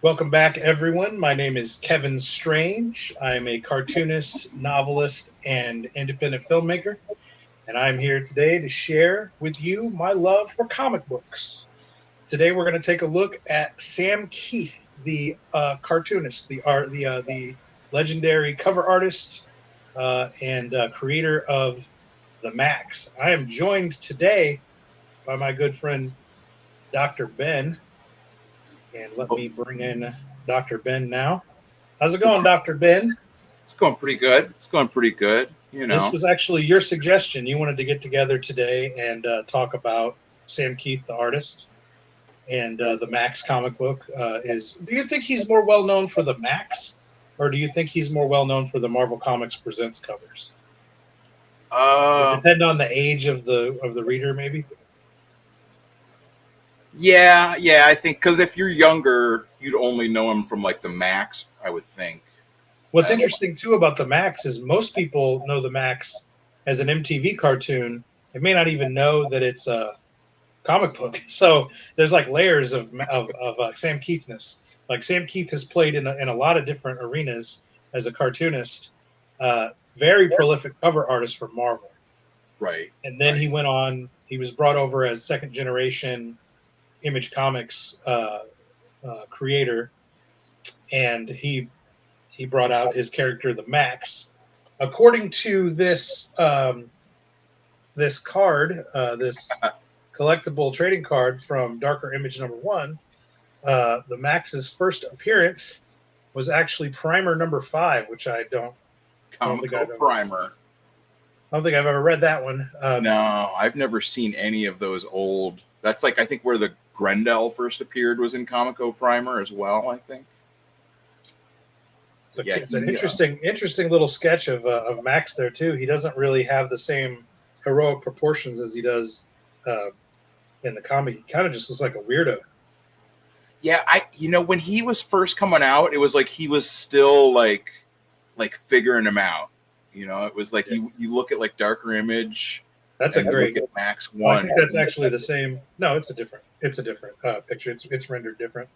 Welcome back, everyone. My name is Kevin Strange. I'm a cartoonist, novelist, and independent filmmaker, and I'm here today to share with you my love for comic books. Today, we're going to take a look at Sam Kieth, the cartoonist, the legendary cover artist and creator of the Maxx. I am joined today by my good friend Dr. Ben, and let Oh, me bring in Dr. Ben now. How's it going, Dr. Ben? it's going pretty good. It's going pretty good. This was actually your suggestion. You wanted to get together today and talk about Sam Kieth, the artist, and the Maxx comic book. Do you think he's more well known for the Maxx, or do you think he's more well known for the Marvel Comics Presents covers? Does it Uh, depend on the age of the reader, maybe? yeah. I think because if you're younger, you'd only know him from like the Maxx, I would think. What's Uh, interesting too about the Maxx is most people know the Maxx as an MTV cartoon. They may not even know that it's a comic book. So there's like layers of Sam Keithness. Like Sam Kieth has played in a lot of different arenas as a cartoonist. Very prolific cover artist for Marvel, right, and then right. he went on. He was brought over as second generation Image Comics creator, and he brought out his character the Maxx. According to this card, this collectible trading card from Darker Image number 1, the Maxx's first appearance was actually Primer number 5, which I don't think Comico Primer. I don't think I've ever read that one. No, I've never seen any of those old. That's like I think where the Grendel first appeared was in Comico Primer as well. I think. Yeah, It's an interesting little sketch of Maxx there too. He doesn't really have the same heroic proportions as he does uh, in the comic. He kind of just looks like a weirdo. yeah. When he was first coming out, it was like he was still like figuring him out. It was like Yeah. you look at like Darker Image That's a and you look great. at Max Oh, I One. think that's actually the same. No, it's a different. It's a different picture. It's rendered different.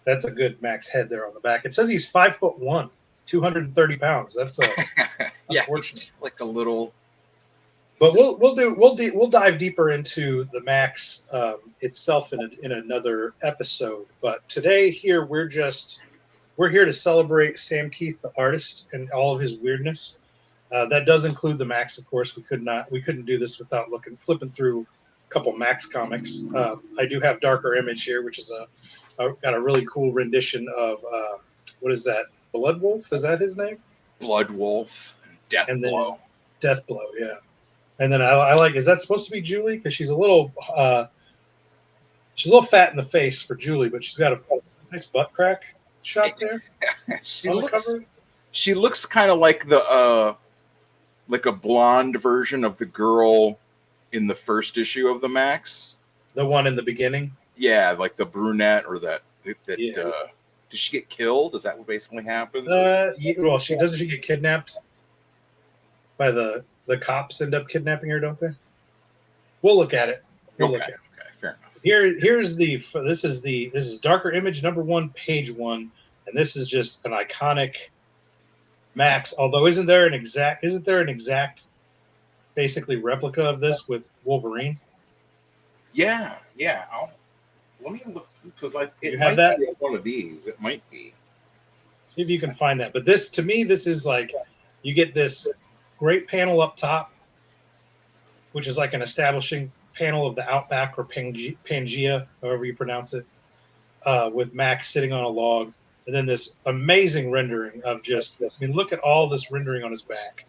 That's a good Maxx head there on the back. It says he's 5'1", 230 pounds. That's Yeah, he's unfortunate. just like a little. He's But just we'll dive deeper into the Maxx itself in another episode. But today here we're here to celebrate Sam Kieth, the artist, and all of his weirdness. That does include the Maxx, of course. We couldn't do this without flipping through a couple Maxx comics. I do have Darker Image here, which is got a really cool rendition of what is that? Blood Wolf, is that his name? Blood Wolf, Death And then Blow. Death Blow, yeah. And then I like. Is that supposed to be Julie? Because she's a little fat in the face for Julie, but she's got a nice butt crack shot there she on the looks. cover. She looks kind of like a blonde version of the girl in the first issue of the Maxx. The one in the beginning. Yeah, like the brunette or that. Yeah. Did she get killed? Is that what basically happens? Well, she get kidnapped by the cops end up kidnapping her, don't they? We'll look at it. We'll look at it. Okay, fair enough. This is Darker Image number 1, page 1, and this is just an iconic Maxx. Although isn't there an exact basically replica of this with Wolverine? Yeah. Let me look because You it have might that? be one of these. It might be. See if you can find that. But to me, this is like you get this great panel up top, which is like an establishing panel of the Outback or Pangea, however you pronounce it, with Maxx sitting on a log, and then this amazing rendering of look at all this rendering on his back,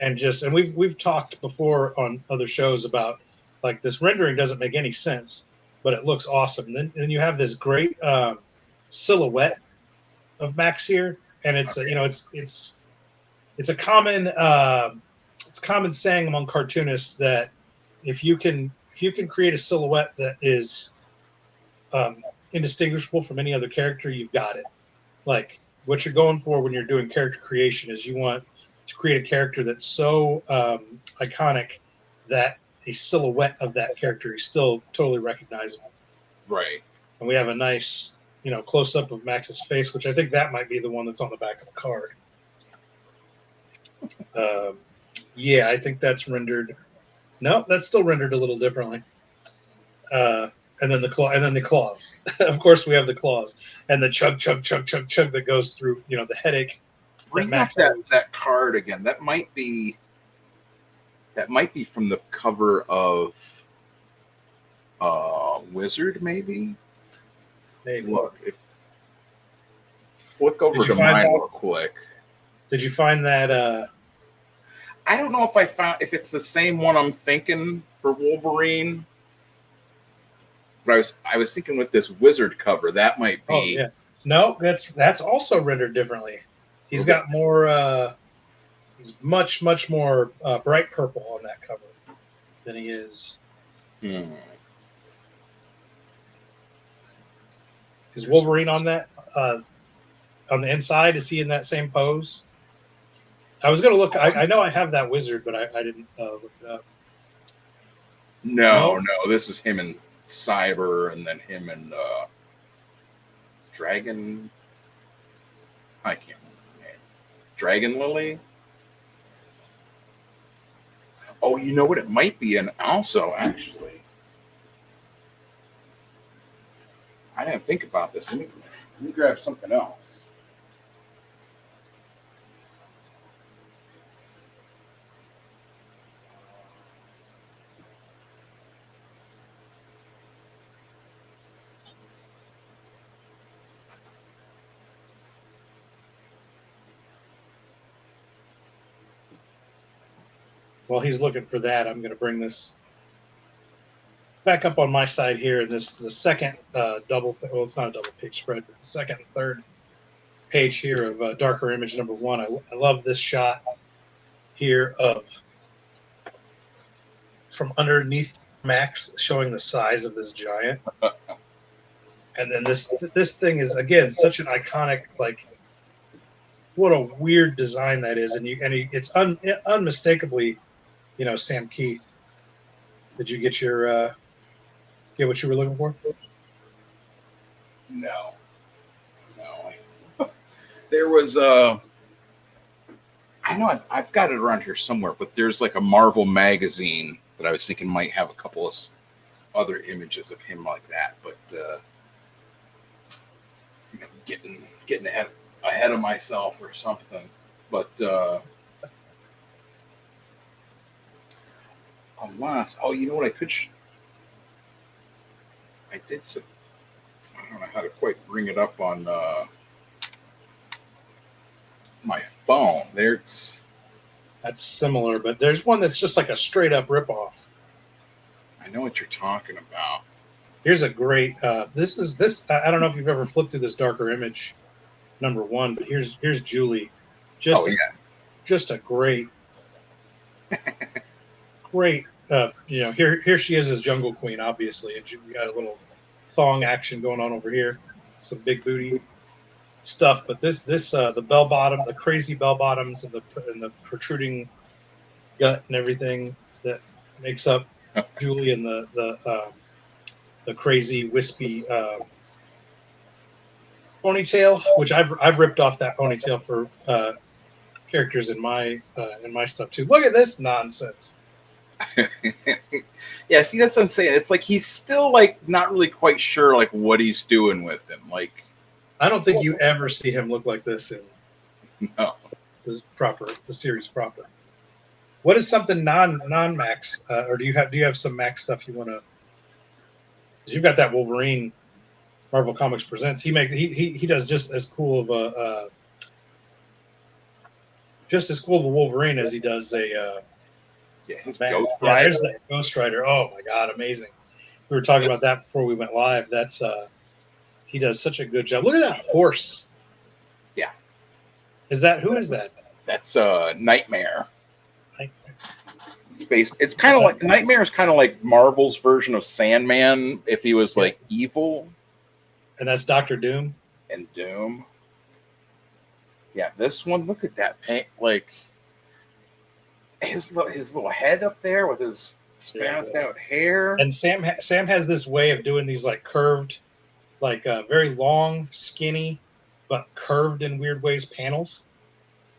and we've talked before on other shows about like this rendering doesn't make any sense, but it looks awesome. And then you have this great silhouette of Maxx here, and it's Okay. it's a common saying among cartoonists that if you can create a silhouette that is indistinguishable from any other character, you've got it. Like what you're going for when you're doing character creation is you want to create a character that's so iconic that a silhouette of that character is still totally recognizable. Right. And we have a nice, close up of Max's face, which I think that might be the one that's on the back of the card. Yeah, I think that's rendered. No, that's still rendered a little differently. And then the claws. Of course, we have the claws and the chug that goes through. The headache. Bring up that card again. That might be from the cover of Wizard, maybe. Maybe. Look, flick over to mine real quick. Did you find that? I don't know if it's the same one I'm thinking for Wolverine. But I was thinking with this Wizard cover, that might be. Oh yeah. No, that's also rendered differently. He's got more. He's much more bright purple on that cover than he is. Is Wolverine on that? On the inside, is he in that same pose? I was going to look. I know I have that Wizard, but I didn't look it up. No. This is him and Cyber, and then him and Dragon. I can't remember the name. Dragon Lily. Oh, you know what? It might be an also actually. I didn't think about this. Let me grab something else. While he's looking for that, I'm going to bring this back up on my side here. And the second double, well, it's not a double page spread, but the second and third page here of Darker Image number 1. I love this shot here from underneath Maxx, showing the size of this giant. And then this thing is, again, such an iconic, like, what a weird design that is. And it's unmistakably, Sam Kieth. Did you get get what you were looking for? No. There was I know I've got it around here somewhere, but there's like a Marvel magazine that I was thinking might have a couple of other images of him like that, but getting ahead of myself or something. But you know what I could I did some, I don't know how to quite bring it up on my phone. That's similar, but there's one that's just like a straight up ripoff. I know what you're talking about. Here's a great this I don't know if you've ever flipped through this Darker Image number 1, but here's Julie. Just a great here she is as Jungle Queen, obviously, and we got a little thong action going on over here, some big booty stuff. But this the bell bottom, the crazy bell bottoms, and the protruding gut and everything that makes up Julie, and the crazy wispy ponytail, which I've ripped off that ponytail for characters in my stuff too. Look at this nonsense. Yeah, see, that's what I'm saying. It's like he's still like not really quite sure like what he's doing with him. Like, I don't think you ever see him look like this in the series proper. What is something non Maxx, or do you have some Maxx stuff you want to? Because you've got that Wolverine, Marvel Comics Presents. He does just as cool of a Wolverine as he does a. His Ghost Rider. There's that Ghost Rider. Oh my God, amazing! We were talking about that before we went live. That's he does such a good job. Look at that horse. Yeah. Who is that? That's Nightmare. It's kind of like Nightmare is kind of like Marvel's version of Sandman if he was like evil. And that's Dr. Doom. And Doom. Yeah, this one. Look at that paint. Like. His little head up there with his spazzed out hair. And Sam has this way of doing these like curved like very long, skinny, but curved in weird ways panels,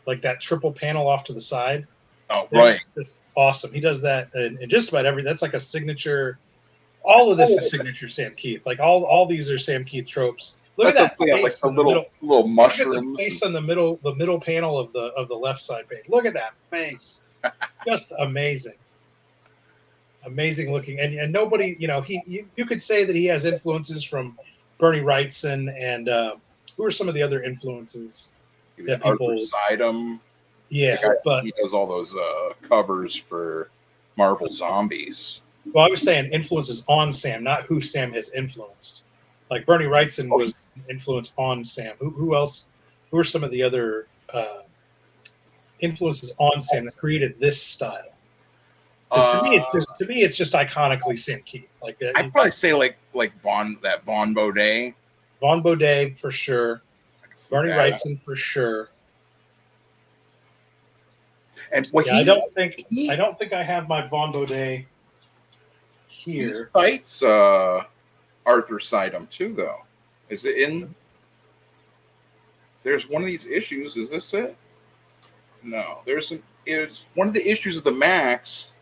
like that triple panel off to the side. Oh, There's right. just awesome. He does that in just about every. That's like a signature. All of this is signature Sam Keith. Like all these are Sam Keith tropes. Look at That's what I'm that saying. Like face the in the middle. little Look at the mushrooms. face on the middle panel of the left side page. Look at that face. Just amazing. Amazing looking. And nobody, you could say that he has influences from Bernie Wrightson and who are some of the other influences that Arthur people. Sidem. Yeah, but He does all those covers for Marvel Zombies. well, I was saying influences on Sam, not who Sam has influenced. Like Bernie Wrightson was an influence on Sam. Who else? Who are some of the other influences on Sam that created this style? Because to me, it's just iconically Sam Keith. Like I'd probably say like Von Baudet. Von Baudet for sure, Bernie that. Wrightson for sure. And what yeah, I don't think I have my Von Baudet here. He cites Arthur Sidem too, though. Is it in? There's one of these issues. Is this it? No, it's one of the issues of the Maxx.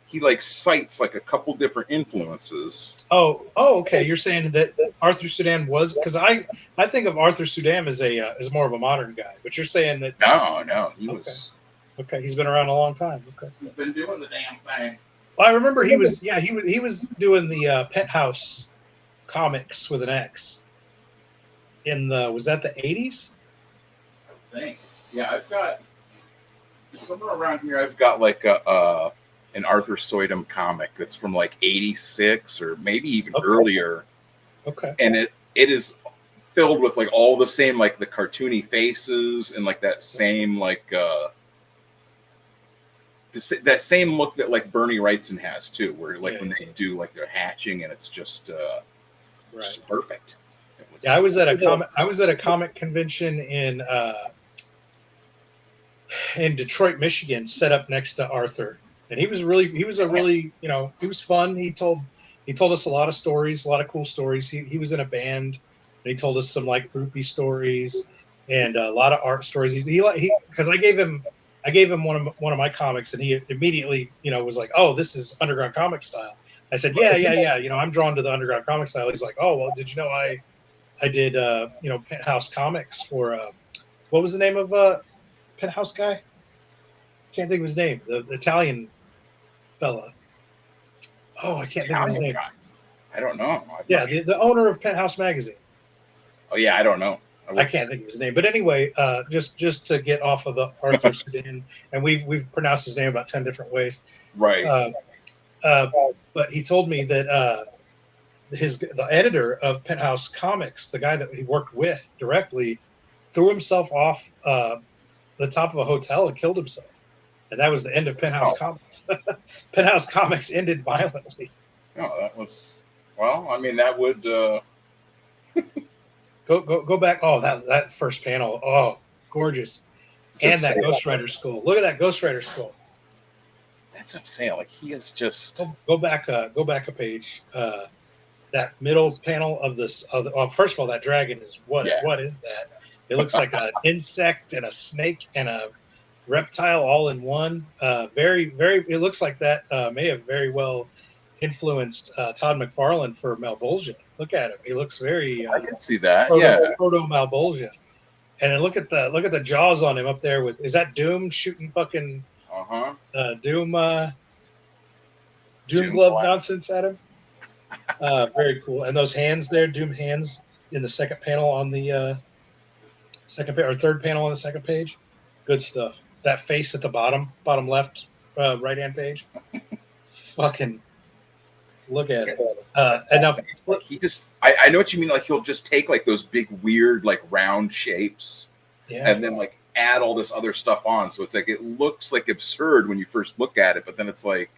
He like cites like a couple different influences. Oh, okay. You're saying that Arthur Sudan was, because I think of Arthur Sudan as more of a modern guy, but you're saying that No, he was. Okay, he's been around a long time. Okay, he's been doing the damn thing. Well, I remember he was doing the Penthouse comics with an X. Was that the 80s? I think. Yeah, I've got somewhere around here. I've got like an Arthur Soydum comic that's from like 86 or maybe even earlier. Okay. And it is filled with like all the same, like the cartoony faces and like that same like that same look that like Bernie Wrightson has too, where like when they do like their hatching and it's just just perfect. I was at a comic convention in Detroit, Michigan, set up next to Arthur. And he was fun. He told us a lot of stories, a lot of cool stories. He was in a band, and he told us some like groupie stories and a lot of art stories. Because I gave him one of my comics, and he immediately was like, "Oh, this is underground comic style." I said, "Yeah. I'm drawn to the underground comic style." He's like, "Oh, well, did you know I did Penthouse comics for what was the name of Penthouse guy? Can't think of his name. The Italian fella. Oh, I can't think of his name. Guy. I don't know. The owner of Penthouse magazine. Oh yeah, I don't know. I can't think of his name. But anyway, just to get off of the Arthur Sudan, and we've pronounced his name about 10 different ways. Right. But he told me that the editor of Penthouse Comics, the guy that he worked with directly, threw himself off the top of a hotel and killed himself. And that was the end of Penthouse Comics. Penthouse Comics ended violently. Oh, that was I mean, that would go back. Oh, that first panel. Oh, gorgeous. And that Ghost Rider skull. Look at that Ghost Rider skull. That's what I'm saying. Like he is just go back a page. That middle panel of this. First of all, that dragon is what is that? It looks like an insect and a snake and a reptile all in one. Very, very. It looks like that may have very well influenced Todd McFarlane for Malbolgia. Look at him; he looks very. I can see that. Proto Malbolgia. And then look at the jaws on him up there. Is that Doom shooting fucking Doom glove nonsense at him? Very cool. And those hands there, Doom hands in the second panel on the third panel on the second page. Good stuff. That face at the bottom left, right hand page. Fucking look at it. And now like he just, I know what you mean. Like he'll just take like those big weird like round shapes, and then like add all this other stuff on. So it's like it looks like absurd when you first look at it, but then it's like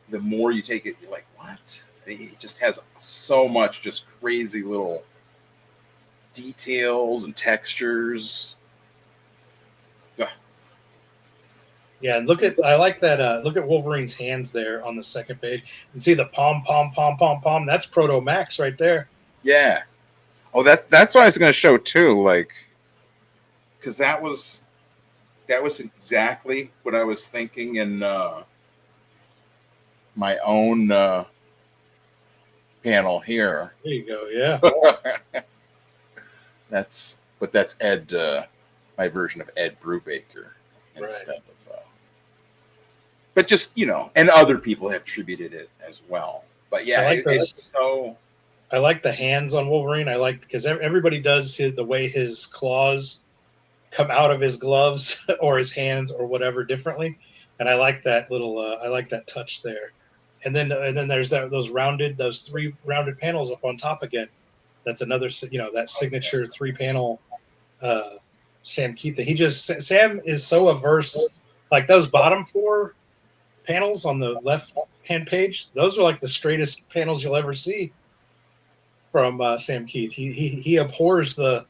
the more you take it, you're like, what? He just has so much just crazy little details and textures. Yeah, and I like that. Look at Wolverine's hands there on the second page. You see the palm. That's Proto Maxx right there. Yeah. Oh, that's what I was going to show too. Like, because that was exactly what I was thinking in my own panel here. There you go. Yeah. That's Ed, my version of Ed Brubaker instead of. But just and other people have attributed it as well. But yeah, I like those. It's so. I like the hands on Wolverine. I like because everybody does the way his claws come out of his gloves or his hands or whatever differently, and I like that little. I like that touch there. And then there's those three rounded panels up on top again. That's another that signature 3-panel Sam Kieth. Sam is so averse. Like those bottom 4 panels on the left hand page, those are like the straightest panels you'll ever see from Sam Kieth. He abhors the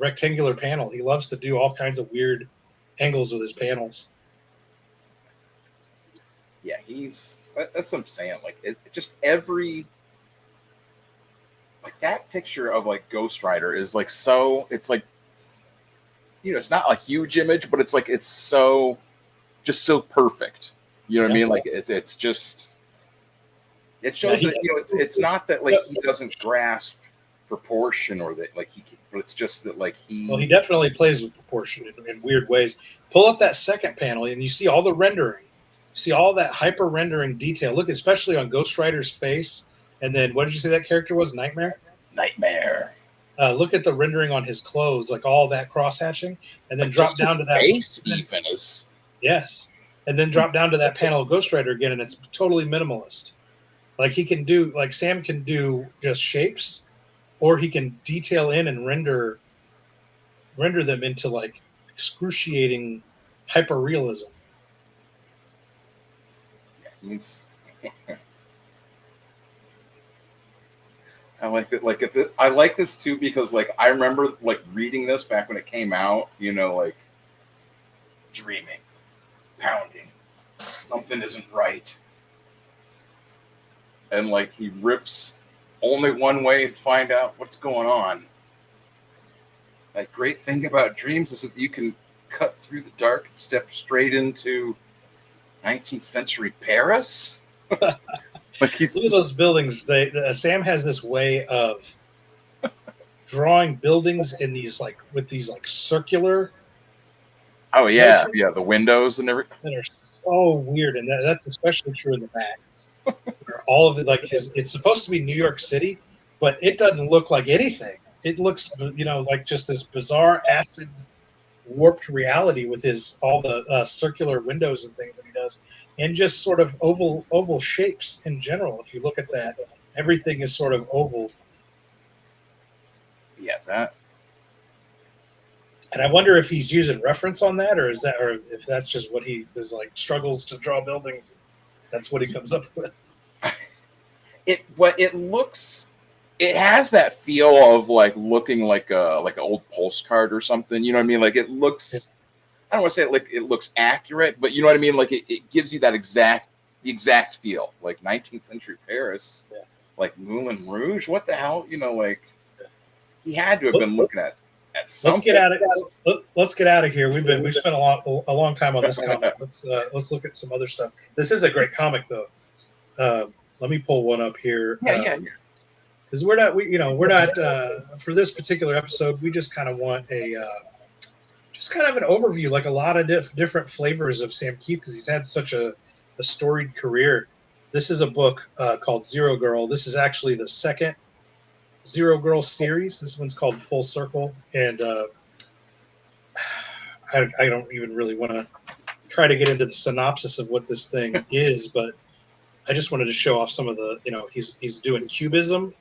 rectangular panel. He loves to do all kinds of weird angles with his panels. Yeah, that's what I'm saying. Like just every like that picture of like Ghost Rider is like so. It's like it's not a huge image, but it's like it's so just so perfect. You know what I mean? Like it's just it shows that it's not that like he doesn't grasp proportion or that like but it's just that like he definitely plays with proportion in weird ways. Pull up that second panel and you see all the rendering. You see all that hyper rendering detail. Look, especially on Ghost Rider's face. And then what did you say that character was? Nightmare? Look at the rendering on his clothes, like all that cross hatching, and then like drop down to that face even is yes, and then drop down to that panel of Ghost Rider again, and it's totally minimalist. Like Sam can do just shapes, or he can detail in and render them into like excruciating hyper realism. He's I like it. Like I like this too because like I remember like reading this back when it came out. Like dreaming, pounding, something isn't right, and like he rips only one way to find out what's going on. That great thing about dreams is that you can cut through the dark and step straight into 19th century Paris. Like look at those buildings. Sam has this way of drawing buildings in these with these circular. Oh yeah, motions. The windows and everything. That are so weird, and that's especially true in the Maxx. All of it, it's supposed to be New York City, but it doesn't look like anything. It looks, like just this bizarre acid warped reality with all the circular windows and things that he does, and just sort of oval shapes in general. If you look at that, everything is sort of oval. Yeah, that. And I wonder if he's using reference on that, or if that's just what he is struggles to draw buildings. That's what he comes up with. It has that feel of looking like an old postcard or something. You know what I mean? Like it looks. Yeah. I don't want to say it looks accurate, but you know what I mean. Like it gives you that exact feel, like 19th century Paris, like Moulin Rouge. What the hell? He had to have been looking at something. Let's get out of here. We spent a long time on this comic. Let's look at some other stuff. This is a great comic though. Let me pull one up here. Yeah. Because we're not for this particular episode. We just kind of want just kind of an overview, like a lot of different flavors of Sam Kieth, because he's had such a storied career. This is a book called Zero Girl. This is actually the second Zero Girl series. This one's called Full Circle, and I don't even really want to try to get into the synopsis of what this thing is, but I just wanted to show off some of the, he's doing cubism.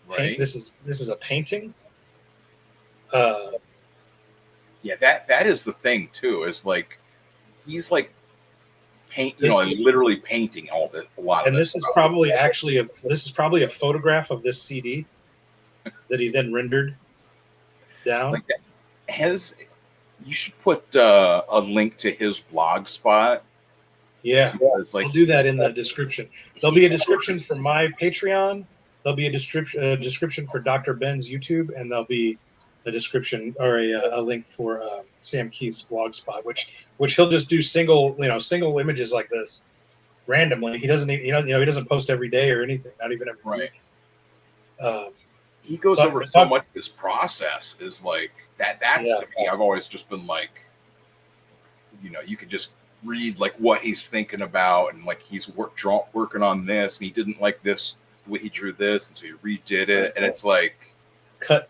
Right. This is a painting. Yeah, that is the thing too. Is he's literally painting a lot of. And this is probably a photograph of this CD that he then rendered down. You should put a link to his blog spot. Yeah, I'll do that in the description. There'll be a description for my Patreon. there'll be a description for Dr. Ben's YouTube, and there'll be a description or a link for Sam Keith's blog spot, which he'll just do single images like this randomly. He doesn't even, he doesn't post every day or anything, not even every Right. week. He goes over so much of this process is like that. That's to me, I've always just been like, you could just read like what he's thinking about, and like he's working on this, and he didn't like this the way he drew this, and so he redid it, and it's like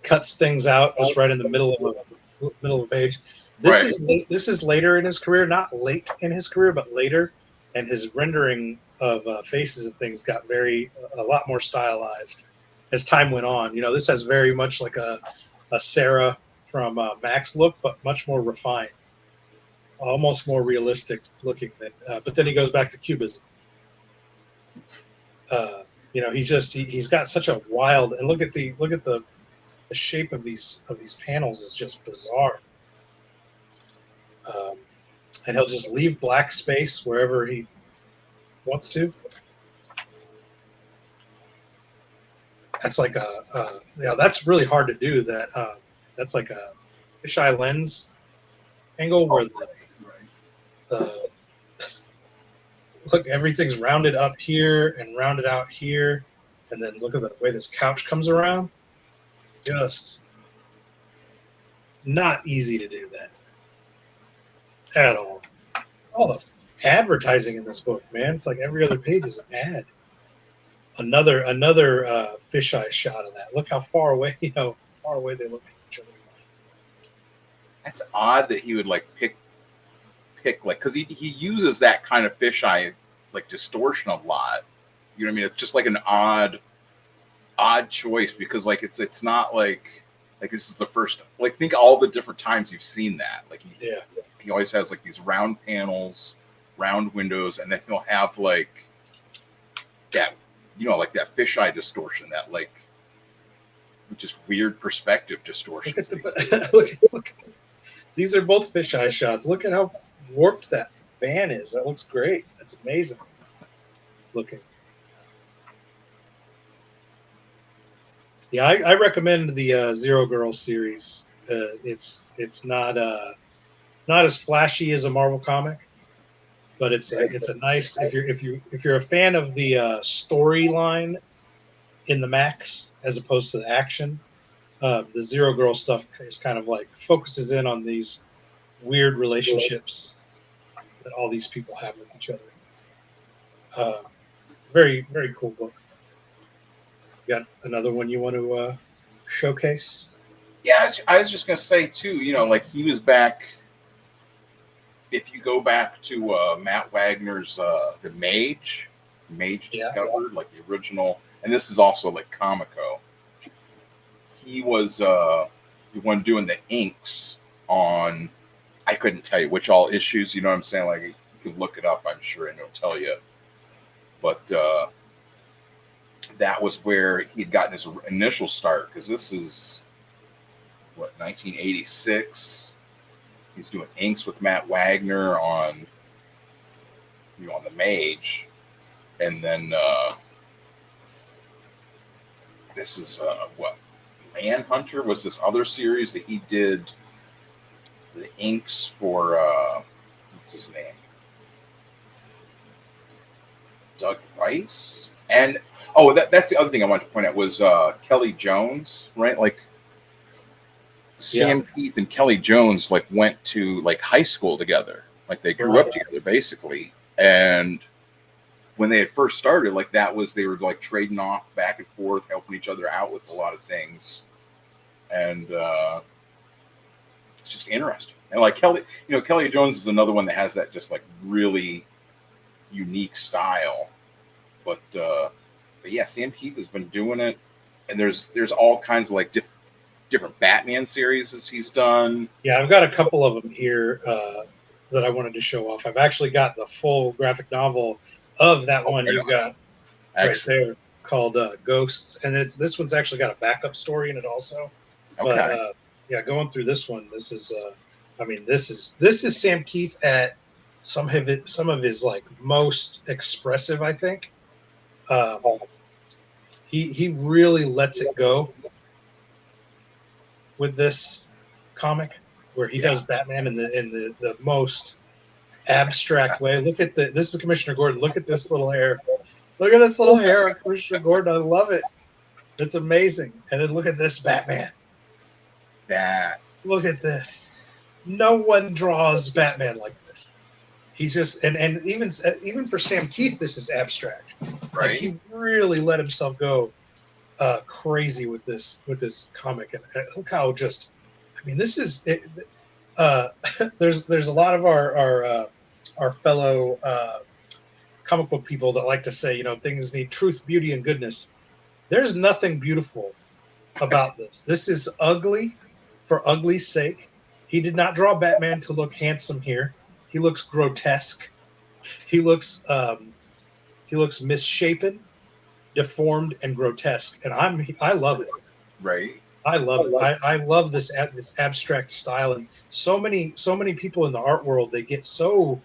cuts things out just right in the middle of a page. This is later in his career, not late in his career, but later, and his rendering of faces and things got a lot more stylized as time went on. This has very much like a Sarah from Maxx look, but much more refined, almost more realistic looking than. But then he goes back to Cubism. He's got such a wild, and look at the shape of these panels is just bizarre. And he'll just leave black space wherever he wants to. That's like that's really hard to do. That's like a fisheye lens angle where the look, everything's rounded up here and rounded out here, and then look at the way this couch comes around. Just not easy to do that at all. All the advertising in this book, man. It's like every other page is an ad. Another fisheye shot of that. Look how far away, far away they look from each other. That's odd that he would like pick like, because he uses that kind of fisheye like distortion a lot. You know what I mean? It's just like an odd choice, because like it's not like this is the first, like, think all the different times you've seen that. Like he always has like these round panels, round windows, and then he'll have like that, like that fisheye distortion, that like just weird perspective distortion. Look, these are both fisheye shots. Look at how warped that van is. That looks great. That's amazing looking. Yeah, I recommend the Zero Girl series. It's not as flashy as a Marvel comic, but it's a nice, if you're a fan of the storyline in the Maxx as opposed to the action. The Zero Girl stuff is kind of like focuses in on these weird relationships that all these people have with each other. Very, very cool book. You got another one you want to showcase? Yeah, I was just going to say too, like he was back, if you go back to Matt Wagner's The Mage Discovered, like the original, and this is also like Comico. He was the one doing the inks on, I couldn't tell you which all issues, you know what I'm saying? Like, you can look it up, I'm sure, and it'll tell you. But that was where he had gotten his initial start, because this is, 1986. He's doing inks with Matt Wagner on, on The Mage. And then this is, Manhunter was this other series that he did the inks for, what's his name? Doug Rice? And, that's the other thing I wanted to point out was Kelly Jones, right? Like, Sam Keith and Kelly Jones, like, went to, like, high school together. Like, they grew up together, basically. And when they had first started, like, they were, like, trading off back and forth, helping each other out with a lot of things. And it's just interesting. And like Kelly Jones is another one that has that just like really unique style. But yeah, Sam Keith has been doing it, and there's all kinds of like different Batman series as he's done. Yeah, I've got a couple of them here that I wanted to show off. I've actually got the full graphic novel of that one you got right there called Ghosts, and this one's actually got a backup story in it also. Okay. But going through this one, this is this is Sam Keith at some of his like most expressive, I think. He really lets it go with this comic, where he does Batman in the most abstract way. Look at this is Commissioner Gordon. Look at this little hair. Look at this little hair, Commissioner Gordon. I love it. It's amazing. And then look at this Batman. That. Look at this. No one draws Batman like this. He's just and even for Sam Kieth, this is abstract. Right. Like he really let himself go crazy with this comic, and look how just. I mean, this is it. There's a lot of our fellow comic book people that like to say, you know, things need truth, beauty, and goodness. There's nothing beautiful about this. This is ugly for ugly's sake. He did not draw Batman to look handsome here. He looks grotesque. He looks misshapen, deformed, and grotesque. And I love it. Right. I love it. I love this abstract style, and so many people in the art world, they get so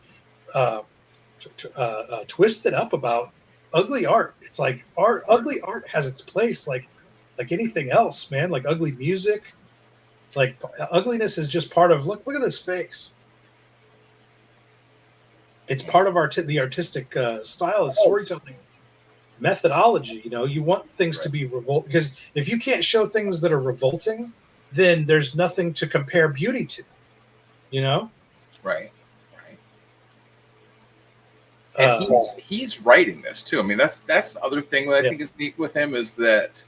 twisted up about ugly art. It's like ugly art has its place, like anything else, man. Like ugly music. It's like ugliness is just part of. Look at this face. It's part of the artistic style of storytelling methodology. You know, you want things to be revolt, because if you can't show things that are revolting, then there's nothing to compare beauty to. You know. Right. And he's writing this too. I mean, that's the other thing that I think is neat with him is that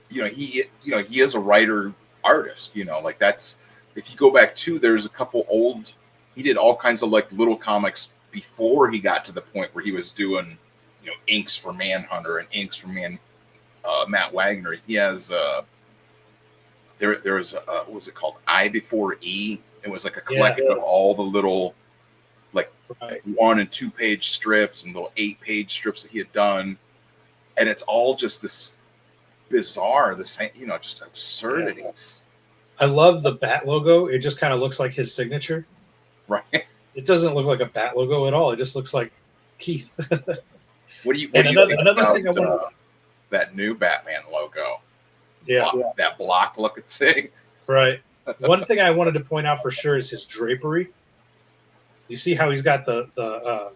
he is a writer artist. You know, like that's if you go back to there's a couple old. He did all kinds of like little comics before he got to the point where he was doing inks for Manhunter and inks for Matt Wagner. He has there was what was it called? I Before E. It was like a collection of all the little. Like 1 and 2 page strips and little 8-page strips that he had done, and it's all just this bizarre, the same, just absurdities. I love the bat logo. It just kind of looks like his signature. Right. It doesn't look like a bat logo at all. It just looks like Kieth. What do you think about that new Batman logo? Yeah, that block looking thing. Right. One thing I wanted to point out for sure is his drapery. You see how he's got the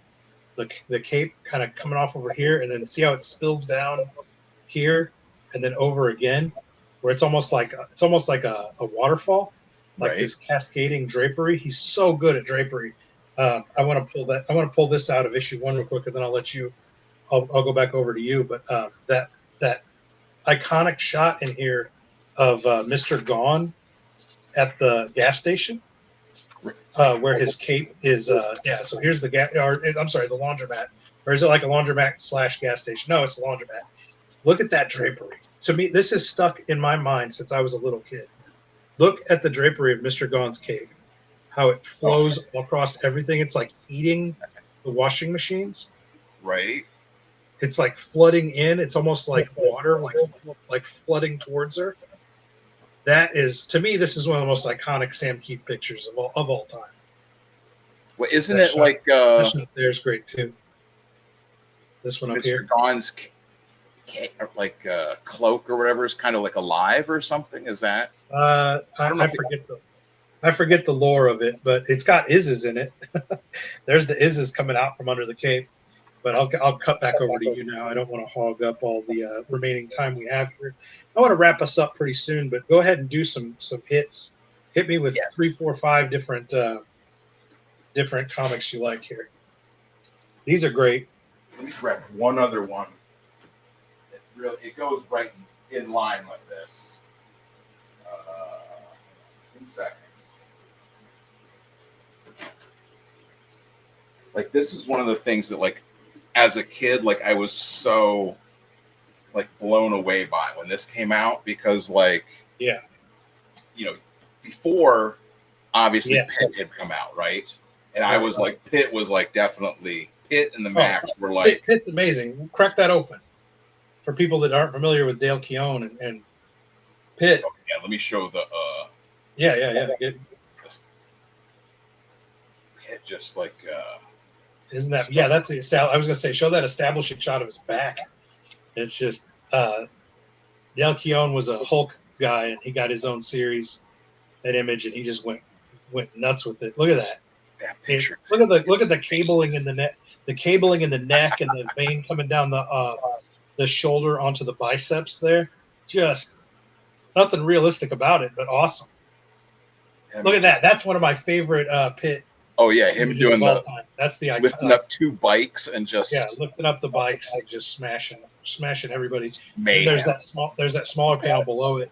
cape kind of coming off over here, and then see how it spills down here, and then over again, where it's almost like a waterfall, like this cascading drapery. He's so good at drapery. I want to pull this out of issue 1 real quick, and then I'll let you. I'll go back over to you. But that iconic shot in here of Mr. Gone at the gas station. Where his cape is, so here's the the laundromat, or is it like a laundromat / gas station? No, it's a laundromat. Look at that drapery. To me, this is stuck in my mind since I was a little kid. Look at the drapery of Mr. Gone's cape, how it flows across everything. It's like eating the washing machines. Right. It's like flooding in. It's almost like water, like flooding towards her. That is, to me, this is one of the most iconic Sam Kieth pictures of all time. Well, isn't that it shot, like this shot there's great too. This one up here, Mr. Gone's like cloak or whatever is kind of like alive or something. Is that? I forget the lore of it, but it's got Izzes in it. There's the Izzes coming out from under the cape. But I'll cut back over to you now. I don't want to hog up all the remaining time we have here. I want to wrap us up pretty soon, but go ahead and do some hits. Hit me with 3, 4, 5 different comics you like here. These are great. Let me grab one other one. It goes right in line with this. 2 seconds. Like this is one of the things that like. As a kid, like I was so like blown away by when this came out because before obviously Pitt had come out, right? And I was like Pitt was like definitely Pitt and the Maxx were like Pitt's amazing. Crack that open for people that aren't familiar with Dale Keown and Pitt. Oh, yeah, let me show the Pitt just like isn't that that's the I was gonna say show that establishing shot of his back. It's just Del Keown was a Hulk guy, and he got his own series, that Image, and he just went nuts with it. Look at that. That picture. Look at the cabling in the neck, the cabling in the neck, and the vein coming down the shoulder onto the biceps there. Just nothing realistic about it, but awesome. Look at that. That's one of my favorite Pitt. Oh yeah, him doing all time. That's the lifting up two bikes and just lifting up the bikes and just smashing everybody. Mayhem. And there's that smaller panel below it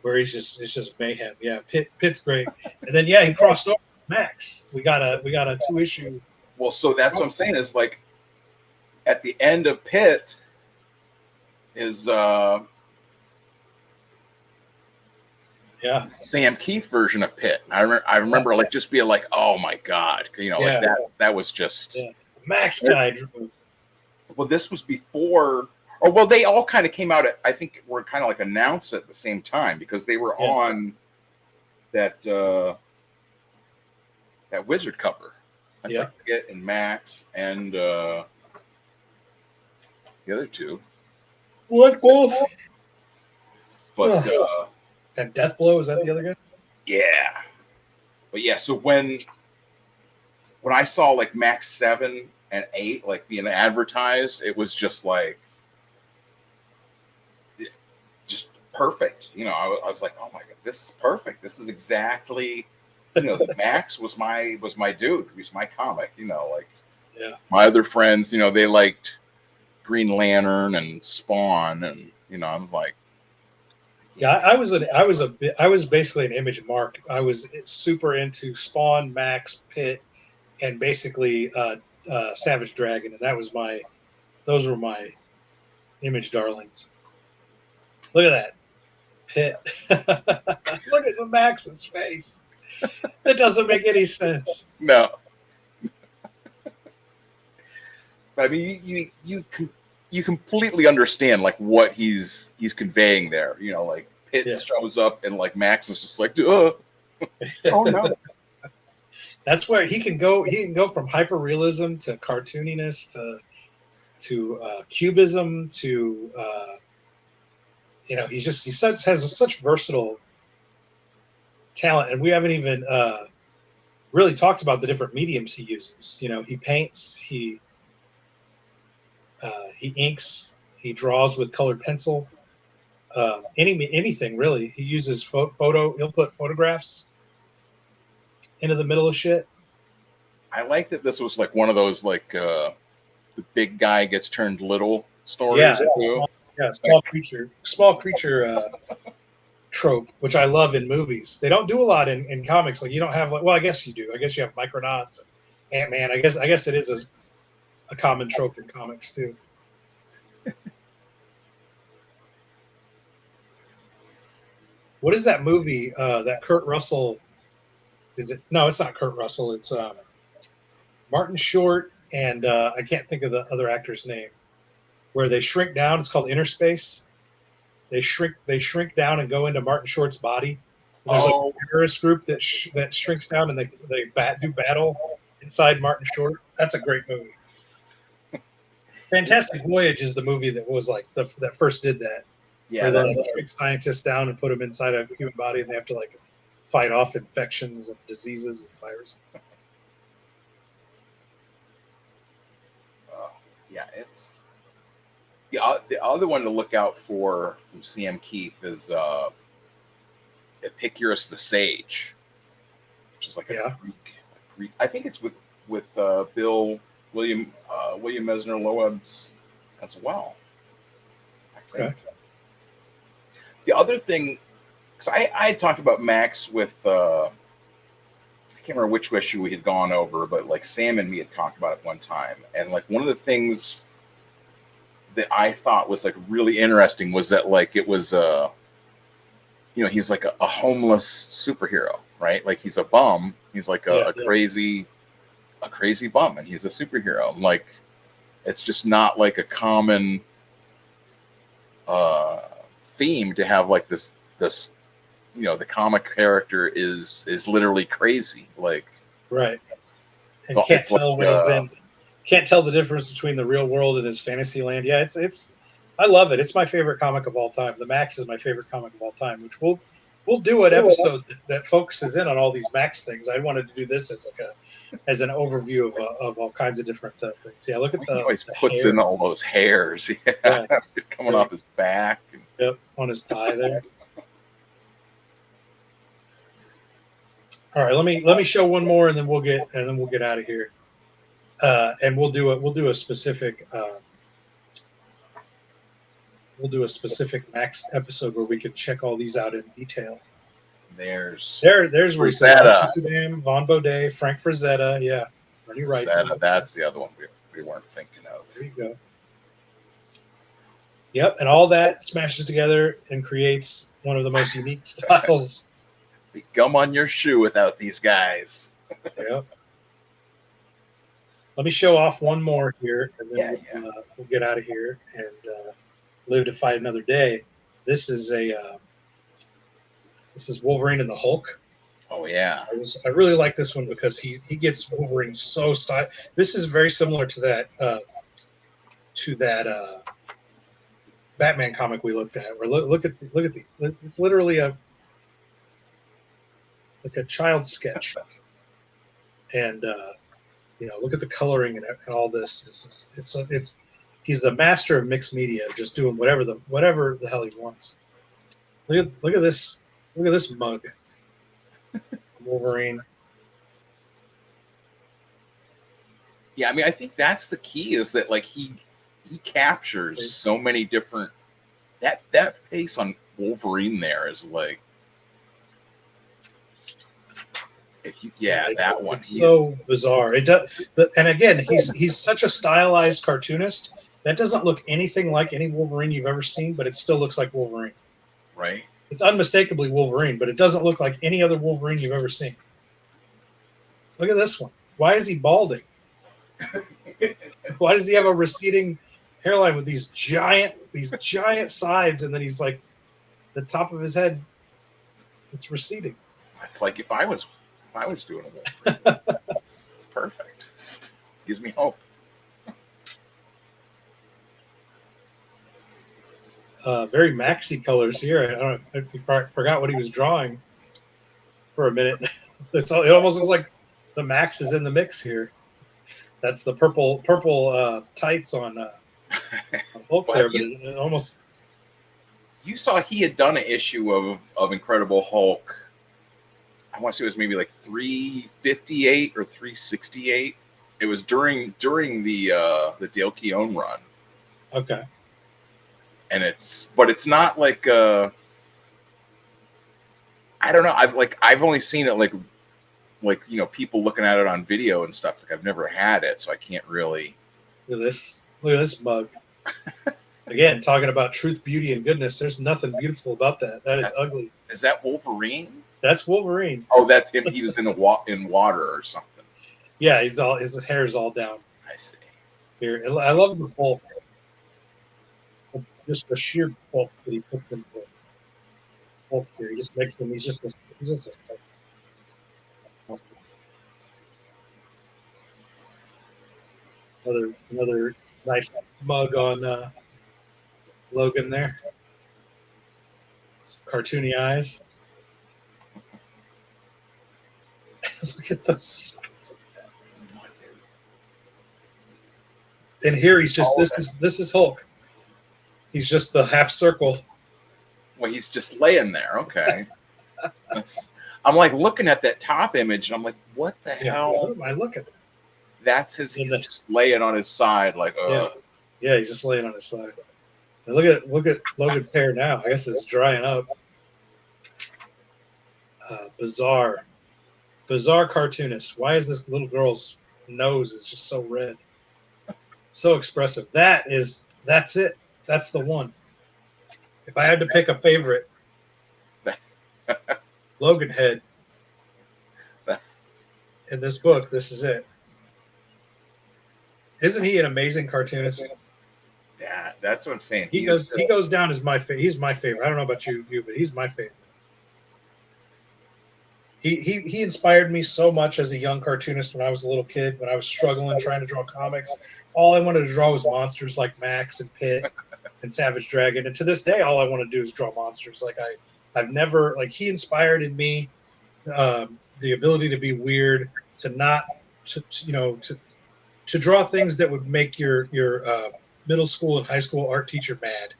where it's just mayhem. Yeah, Pitt's great. And then he crossed over Maxx. We got a 2-issue. Well, so that's what I'm saying is like at the end of Pitt is Sam Kieth version of Pitt. I remember like just being like, oh my god, like that was just Maxx guy. Well, this was before, or well, they all kind of came out I think were kind of like announced at the same time because they were on that Wizard cover. That's like Pitt and Maxx and the other two. What both? But and Death Blow, is that the other guy? Yeah. But yeah, so when I saw like Maxx 7 and 8 like being advertised, it was just like just perfect. I was like, oh my god, this is perfect. This is exactly Maxx was my dude. He was my comic, my other friends, they liked Green Lantern and Spawn, and I'm like, I was basically an Image mark. I was super into Spawn, Maxx, Pitt, and basically Savage Dragon, and those were my Image darlings. Look at that, Pitt. Look at Max's face. It doesn't make any sense. No. But I mean, you completely understand like what he's conveying there. Like Pitt shows up and like Maxx is just like, oh no. That's where he can go. He can go from hyper realism to cartooniness to cubism to he has such versatile talent, and we haven't even really talked about the different mediums he uses. He paints, he inks, he draws with colored pencil. Anything really. He uses photo. He'll put photographs into the middle of shit. I like that this was like one of those like the big guy gets turned little stories. Small creature trope, which I love in movies. They don't do a lot in comics. Like you don't have I guess you do. I guess you have Micronauts, and Ant-Man. I guess it is a common trope in comics too. What is that movie that Kurt Russell? Is it? No, it's not Kurt Russell. It's Martin Short and I can't think of the other actor's name. Where they shrink down. It's called Inner Space. They shrink down and go into Martin Short's body. And there's a terrorist group that shrinks down and they do battle inside Martin Short. That's a great movie. Fantastic Voyage is the movie that was like that first did that. Yeah, where they shrink scientists down and put them inside a human body, and they have to like fight off infections and diseases and viruses. Yeah, it's the other one to look out for from Sam Kieth is Epicurus the Sage, which is like a Greek. I think it's with William Mesner Loeb's as well. I think. Okay. The other thing, because I had talked about Maxx with I can't remember which issue we had gone over, but like Sam and me had talked about it one time, and like one of the things that I thought was like really interesting was that like it was he's like a homeless superhero, right? Like he's a bum, he's like a crazy bum, and he's a superhero. And like it's just not like a common theme to have like this the comic character is literally crazy, like right, and can't tell when he's in. Can't tell the difference between the real world and his fantasy land. Yeah, it's I love it. It's my favorite comic of all time. The Maxx is my favorite comic of all time, which we'll do an episode that focuses in on all these Maxx things. I wanted to do this as like as an overview of all kinds of different things. Yeah, look at He always the puts hair. in all those hairs, Yeah, coming off his back. yep, on his thigh there. All right, let me show one more, and then we'll get out of here. And we'll do a specific Maxx episode where we can check all these out in detail. There's Rosetta, Amsterdam, Von Baudet, Frank Frazetta, yeah, Ernie Wrightson. That's the other one we weren't thinking of. There you go. Yep, and all that smashes together and creates one of the most unique styles. Be gum on your shoe without these guys. Yep. Let me show off one more here, and then we'll get out of here and live to fight another day. This is Wolverine and the Hulk. Oh yeah, I really like this one because he gets Wolverine so style. This is very similar to that Batman comic we looked at. Where look at it's literally a child sketch, and look at the coloring and all this. It's he's the master of mixed media, just doing whatever the hell he wants. Look at this mug, Wolverine. Yeah, I mean, I think that's the key is that like he captures so many different that face on Wolverine there is like that one. It's so bizarre. It does, and again, he's such a stylized cartoonist that doesn't look anything like any Wolverine you've ever seen, but it still looks like Wolverine. Right. It's unmistakably Wolverine, but it doesn't look like any other Wolverine you've ever seen. Look at this one. Why is he balding? Why does he have a receding hairline with these giant sides, and then he's like the top of his head? It's receding. It's like if I was doing a Wolverine, it's perfect. Gives me hope. Very maxi colors here. I don't know if you forgot what he was drawing for a minute. It almost looks like the Maxx is in the mix here. That's the purple tights on Hulk there, but it almost. You saw he had done an issue of Incredible Hulk. I want to say it was maybe like 358 or 368. It was during the Dale Keown run. Okay. And it's not like I don't know. I've only seen it like people looking at it on video and stuff. Like I've never had it, so I can't really. Look at this mug. Again, talking about truth, beauty, and goodness. There's nothing beautiful about that. That's ugly. Is that Wolverine? That's Wolverine. Oh, that's him. He was in water or something. Yeah, his hair's all down. I see. Here, I love the bulk. Just the sheer bulk that he puts into the bulk here. He just makes him. He's just a another nice mug on Logan there. Some cartoony eyes. Look at this. And here he's just this is Hulk. He's just the half circle. Well, he's just laying there. Okay. I'm like looking at that top image, and I'm like, what the hell? What am I looking at? That's his. He's just laying on his side, like. Yeah, he's just laying on his side. And look at Logan's hair now. I guess it's drying up. Bizarre cartoonist. Why is this little girl's nose is just so red? So expressive. That's it. That's the one. If I had to pick a favorite, Logan head in this book, this is it. Isn't he an amazing cartoonist? Yeah, that's what I'm saying. He goes down as my favorite. He's my favorite. I don't know about you, but he's my favorite. He inspired me so much as a young cartoonist when I was a little kid, when I was struggling trying to draw comics. All I wanted to draw was monsters like Maxx and Pitt and Savage Dragon. And to this day, all I want to do is draw monsters. Like I've never, like, he inspired in me the ability to be weird, to not, to draw things that would make your middle school and high school art teacher mad.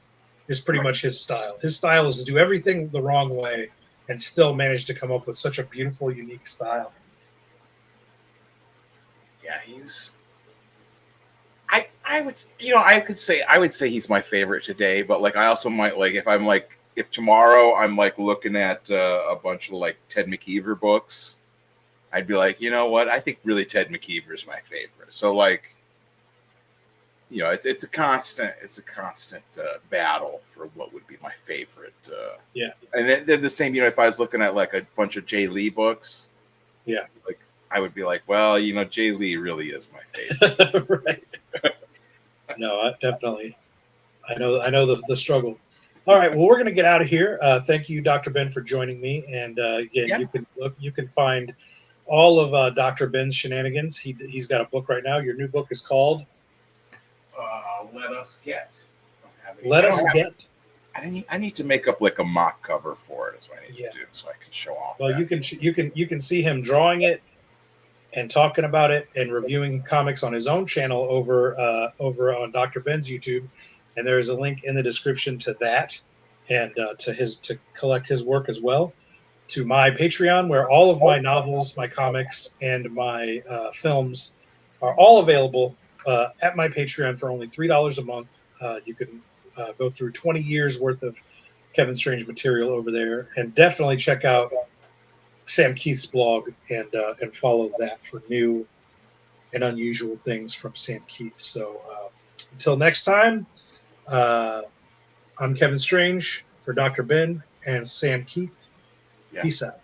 Is pretty much his style. His style is to do everything the wrong way and still manage to come up with such a beautiful, unique style. Yeah, I would, I would say he's my favorite today, but like I also might, like, if tomorrow I'm like looking at a bunch of like Ted McKeever books, I'd be like, you know what, I think really Ted McKeever is my favorite. So like, it's a constant battle for what would be my favorite. Yeah, and then the same, if I was looking at like a bunch of Jay Lee books, yeah, like I would be like, well, Jay Lee really is my favorite. right. No, definitely. I know the struggle. All right, well, we're going to get out of here. Thank you, Dr. Ben, for joining me. And again, Yeah. you can find all of Dr. Ben's shenanigans. He's got a book right now. Your new book is called Let Us Get. Let Us Get. I need to make up like a mock cover for it. Is what I need to do, so I can show off. Well, that. you can see him drawing it and talking about it and reviewing comics on his own channel over on Dr. Ben's YouTube. And there is a link in the description to that, and to collect his work as well. To my Patreon, where all of my novels, my comics, and my films are all available at my Patreon for only $3 a month. You can go through 20 years worth of Kevin Strange material over there, and definitely check out Sam Keith's blog and follow that for new and unusual things from Sam Keith. So until next time, I'm Kevin Strange for Dr. Ben and Sam Keith. Yeah. Peace out.